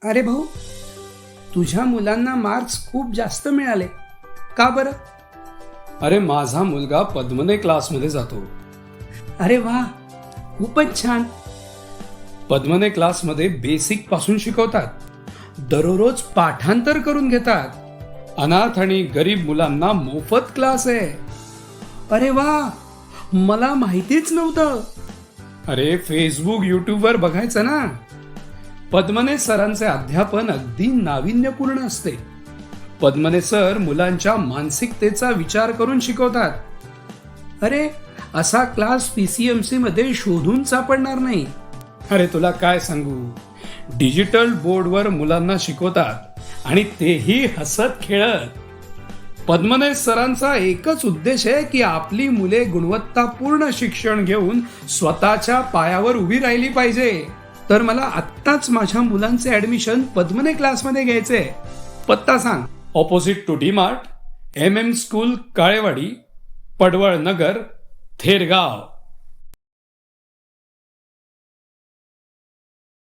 अरे भाऊ, तुझ्या मुलांना मार्क्स खूप जास्त मिळाले, का बरं? अरे माझा मुलगा पद्मने क्लासमध्ये जातो. अरे वा, खूपच छान. पद्मने क्लासमध्ये बेसिक पासून शिकवतात. दररोज पाठांतर करून घेतात. अनाथ आणि गरीब मुलांना मोफत क्लास आहे. अरे वा, मला माहितीच नव्हतं. अरे फेसबुक युट्यूबवर बघायचं ना. पद्मने सरांचे अध्यापन अगदी नाविन्यपूर्ण असते. पद्मने सर मुलांच्या मानसिकतेचा विचार करून शिकवतात. अरे, असा क्लास PCMC मध्ये शोधून सापडणार नाही. अरे तुला काय सांगू, डिजिटल बोर्डवर मुलांना शिकवतात आणि तेही हसत खेळत. पद्मने सरांचा एकच उद्देश आहे की आपली मुले गुणवत्तापूर्ण शिक्षण घेऊन स्वतःच्या पायावर उभी राहिली पाहिजे. तर मला आत्ताच माझ्या मुलांचे ऍडमिशन पद्मने क्लासमध्ये घ्यायचे. पत्ता सांग. Opposite to DMart, MM school Kalewadi, Padwal Nagar, Thergaon.